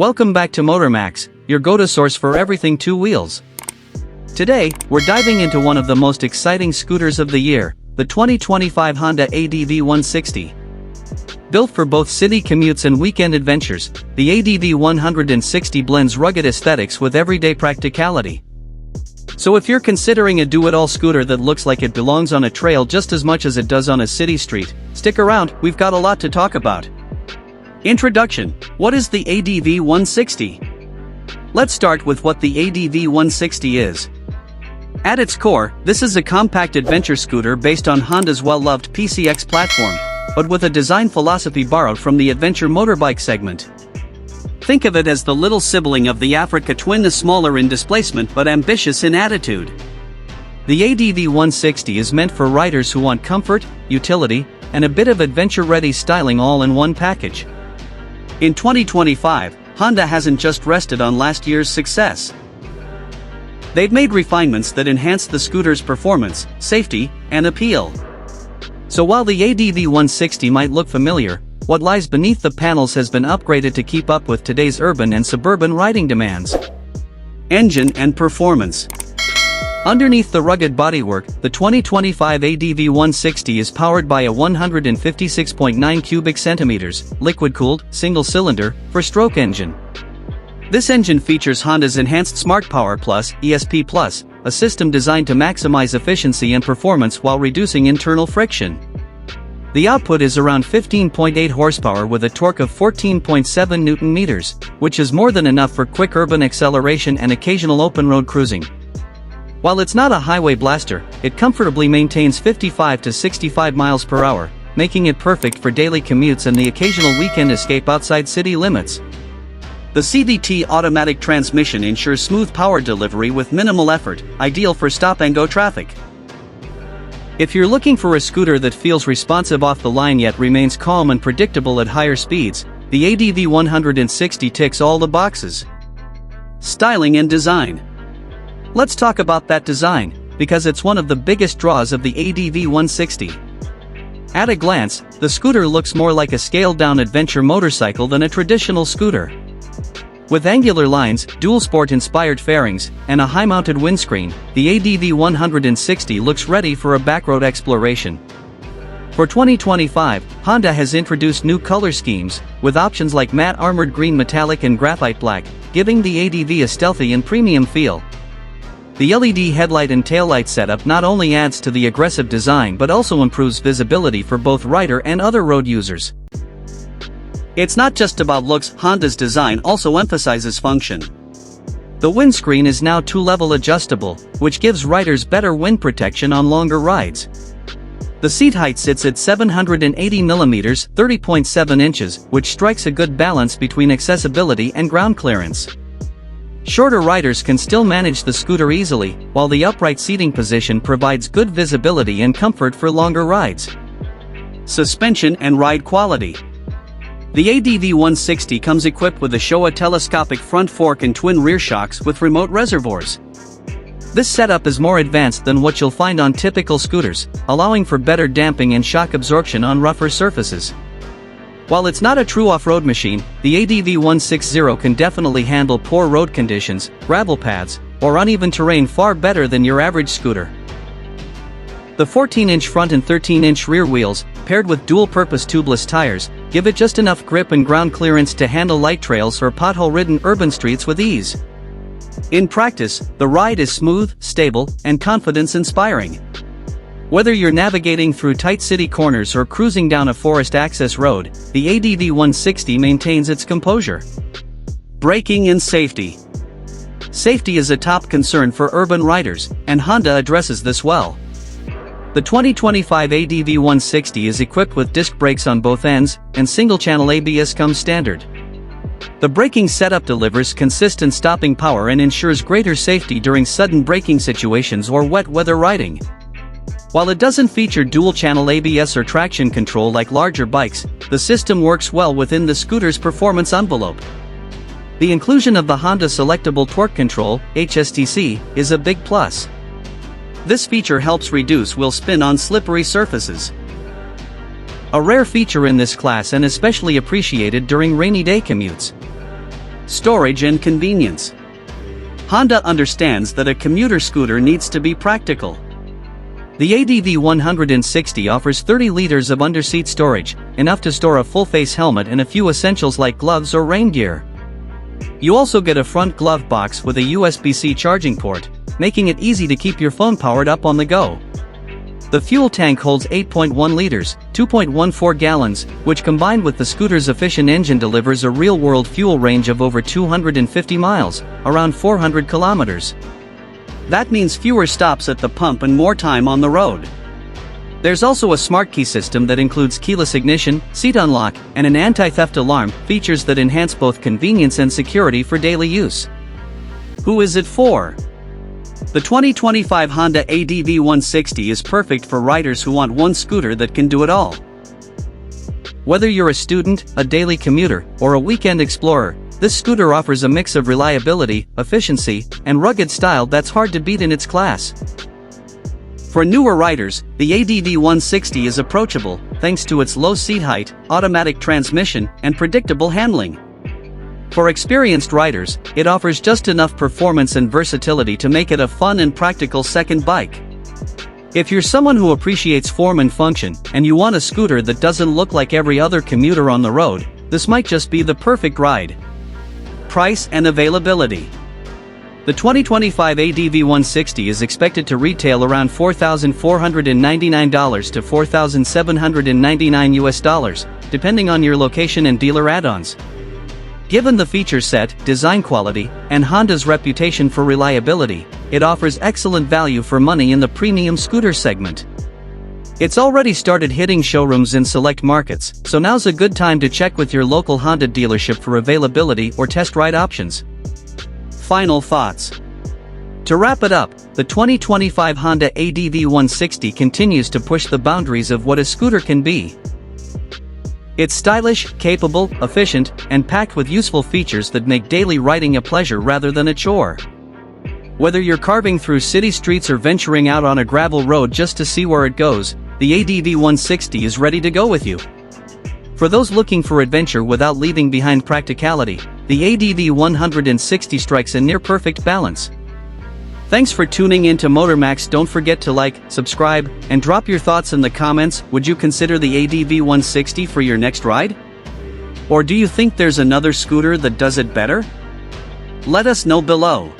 Welcome back to MotorMax, your go-to source for everything two wheels. Today, we're diving into one of the most exciting scooters of the year, the 2025 Honda ADV 160. Built for both city commutes and weekend adventures, the ADV 160 blends rugged aesthetics with everyday practicality. So if you're considering a do-it-all scooter that looks like it belongs on a trail just as much as it does on a city street, stick around, we've got a lot to talk about. Introduction: what is the ADV 160? Let's start with what the ADV 160 is. At its core, this is a compact adventure scooter based on Honda's well-loved PCX platform, but with a design philosophy borrowed from the adventure motorbike segment. Think of it as the little sibling of the Africa Twin, smaller in displacement but ambitious in attitude. The ADV 160 is meant for riders who want comfort, utility, and a bit of adventure-ready styling all in one package. In 2025, Honda hasn't just rested on last year's success. They've made refinements that enhance the scooter's performance, safety, and appeal. So while the ADV 160 might look familiar, what lies beneath the panels has been upgraded to keep up with today's urban and suburban riding demands. Engine and performance. Underneath the rugged bodywork, the 2025 ADV 160 is powered by a 156.9 cubic centimeters, liquid-cooled, single-cylinder, four-stroke engine. This engine features Honda's enhanced Smart Power Plus (ESP Plus), a system designed to maximize efficiency and performance while reducing internal friction. The output is around 15.8 horsepower with a torque of 14.7 Newton-meters, which is more than enough for quick urban acceleration and occasional open-road cruising. While it's not a highway blaster, it comfortably maintains 55 to 65 miles per hour, making it perfect for daily commutes and the occasional weekend escape outside city limits. The CVT automatic transmission ensures smooth power delivery with minimal effort, ideal for stop-and-go traffic. If you're looking for a scooter that feels responsive off the line yet remains calm and predictable at higher speeds, the ADV 160 ticks all the boxes. Styling and design. Let's talk about that design, because it's one of the biggest draws of the ADV 160. At a glance, the scooter looks more like a scaled-down adventure motorcycle than a traditional scooter. With angular lines, dual-sport-inspired fairings, and a high-mounted windscreen, the ADV 160 looks ready for a backroad exploration. For 2025, Honda has introduced new color schemes, with options like matte armored green metallic and graphite black, giving the ADV a stealthy and premium feel. The LED headlight and taillight setup not only adds to the aggressive design but also improves visibility for both rider and other road users. It's not just about looks, Honda's design also emphasizes function. The windscreen is now two-level adjustable, which gives riders better wind protection on longer rides. The seat height sits at 780 mm, 30.7 inches, which strikes a good balance between accessibility and ground clearance. Shorter riders can still manage the scooter easily, while the upright seating position provides good visibility and comfort for longer rides. Suspension and ride quality. The ADV 160 comes equipped with a Showa telescopic front fork and twin rear shocks with remote reservoirs. This setup is more advanced than what you'll find on typical scooters, allowing for better damping and shock absorption on rougher surfaces. While it's not a true off-road machine, the ADV 160 can definitely handle poor road conditions, gravel paths, or uneven terrain far better than your average scooter. The 14-inch front and 13-inch rear wheels, paired with dual-purpose tubeless tires, give it just enough grip and ground clearance to handle light trails or pothole-ridden urban streets with ease. In practice, the ride is smooth, stable, and confidence-inspiring. Whether you're navigating through tight city corners or cruising down a forest access road, the ADV 160 maintains its composure. Braking and safety. Safety is a top concern for urban riders, and Honda addresses this well. The 2025 ADV 160 is equipped with disc brakes on both ends, and single-channel ABS comes standard. The braking setup delivers consistent stopping power and ensures greater safety during sudden braking situations or wet weather riding. While it doesn't feature dual-channel ABS or traction control like larger bikes, the system works well within the scooter's performance envelope. The inclusion of the Honda Selectable Torque Control (HSTC) is a big plus. This feature helps reduce wheel spin on slippery surfaces. A rare feature in this class and especially appreciated during rainy day commutes. storage and convenience. Honda understands that a commuter scooter needs to be practical. The ADV 160 offers 30 liters of underseat storage, enough to store a full-face helmet and a few essentials like gloves or rain gear. You also get a front glove box with a USB-C charging port, making it easy to keep your phone powered up on the go. The fuel tank holds 8.1 liters, 2.14 gallons, which combined with the scooter's efficient engine delivers a real-world fuel range of over 250 miles, around 400 kilometers. That means fewer stops at the pump and more time on the road. There's also a smart key system that includes keyless ignition, seat unlock, and an anti-theft alarm, features that enhance both convenience and security for daily use. Who is it for? The 2025 Honda ADV 160 is perfect for riders who want one scooter that can do it all. Whether you're a student, a daily commuter, or a weekend explorer, this scooter offers a mix of reliability, efficiency, and rugged style that's hard to beat in its class. For newer riders, the ADV 160 is approachable, thanks to its low seat height, automatic transmission, and predictable handling. For experienced riders, it offers just enough performance and versatility to make it a fun and practical second bike. If you're someone who appreciates form and function, and you want a scooter that doesn't look like every other commuter on the road, this might just be the perfect ride. Price and availability. The 2025 ADV 160 is expected to retail around $4,499 to $4,799 depending on your location and dealer add-ons. Given the feature set, design quality, and Honda's reputation for reliability, it offers excellent value for money in the premium scooter segment. It's already started hitting showrooms in select markets, so now's a good time to check with your local Honda dealership for availability or test ride options. Final thoughts. To wrap it up, the 2025 Honda ADV 160 continues to push the boundaries of what a scooter can be. It's stylish, capable, efficient, and packed with useful features that make daily riding a pleasure rather than a chore. Whether you're carving through city streets or venturing out on a gravel road just to see where it goes, the ADV 160 is ready to go with you. For those looking for adventure without leaving behind practicality, the ADV 160 strikes a near-perfect balance. Thanks for tuning in to MotorMax. Don't forget to like, subscribe, and drop your thoughts in the comments. Would you consider the ADV 160 for your next ride? Or do you think there's another scooter that does it better? Let us know below.